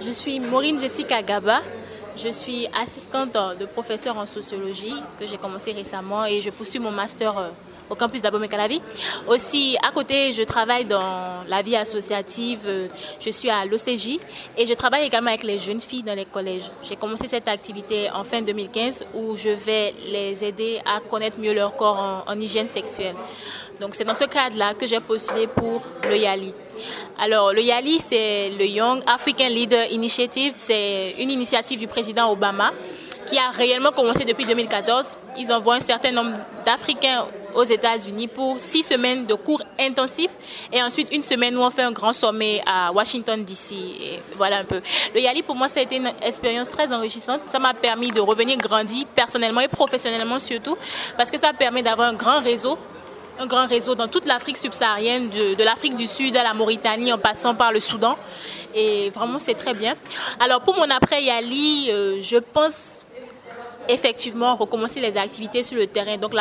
Je suis Maureen Jessica Gaba. Je suis assistante de professeur en sociologie que j'ai commencé récemment et je poursuis mon master au campus d'Abomey-Calavi. Aussi, à côté, je travaille dans la vie associative. Je suis à l'OCJ et je travaille également avec les jeunes filles dans les collèges. J'ai commencé cette activité en fin 2015 où je vais les aider à connaître mieux leur corps en hygiène sexuelle. Donc, c'est dans ce cadre-là que j'ai postulé pour le YALI. Alors, le YALI, c'est le Young African Leader Initiative. C'est une initiative du président Obama qui a réellement commencé depuis 2014. Ils envoient un certain nombre d'Africains aux États-Unis pour 6 semaines de cours intensifs et ensuite une semaine où on fait un grand sommet à Washington DC. Et voilà un peu. Le YALI, pour moi, ça a été une expérience très enrichissante. Ça m'a permis de revenir grandi personnellement et professionnellement surtout parce que ça permet d'avoir un grand réseau dans toute l'Afrique subsaharienne, de l'Afrique du Sud à la Mauritanie en passant par le Soudan. Et vraiment, c'est très bien. Alors, pour mon après-YALI, je pense effectivement recommencer les activités sur le terrain. Donc,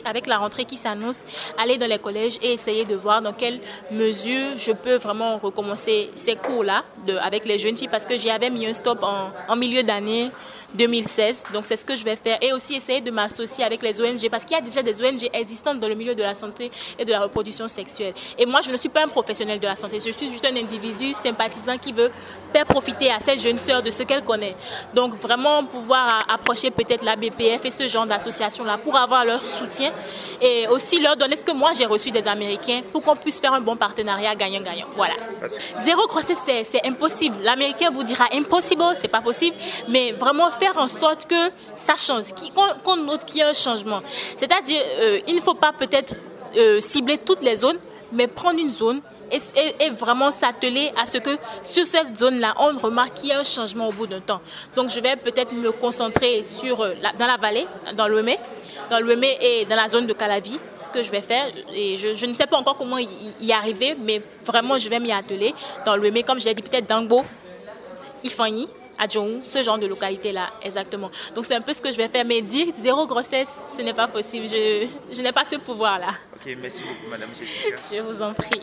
avec la rentrée qui s'annonce, aller dans les collèges et essayer de voir dans quelle mesure je peux vraiment recommencer ces cours-là avec les jeunes filles parce que j'y avais mis un stop en milieu d'année 2016. Donc, c'est ce que je vais faire. Et aussi essayer de m'associer avec les ONG parce qu'il y a déjà des ONG existantes dans le milieu de la santé et de la reproduction sexuelle. Et moi, je ne suis pas un professionnel de la santé. Je suis juste un individu sympathisant qui veut faire profiter à cette jeune sœur de ce qu'elle connaît. Donc, vraiment pouvoir approcher peut-être la BPF et ce genre d'association-là pour avoir leur soutien et aussi leur donner ce que moi j'ai reçu des Américains pour qu'on puisse faire un bon partenariat gagnant-gagnant. Voilà. Zéro grossesse, c'est impossible. L'Américain vous dira impossible, c'est pas possible, mais vraiment faire en sorte que ça change, qu'on note qu'il y a un changement. C'est-à-dire, il ne faut pas peut-être cibler toutes les zones, mais prendre une zone et vraiment s'atteler à ce que sur cette zone-là, on remarque qu'il y a un changement au bout d'un temps. Donc, je vais peut-être me concentrer dans la vallée, dans l'Ouémé et dans la zone de Calavi, ce que je vais faire. Et je ne sais pas encore comment y arriver, mais vraiment, je vais m'y atteler. Dans l'Ouémé, comme j'ai dit, peut-être Dangbo, Ifanyi, Adjoung, ce genre de localité-là, exactement. Donc, c'est un peu ce que je vais faire. Mais dire zéro grossesse, ce n'est pas possible. Je n'ai pas ce pouvoir-là. Ok, merci beaucoup, Madame Jessica. Je vous en prie.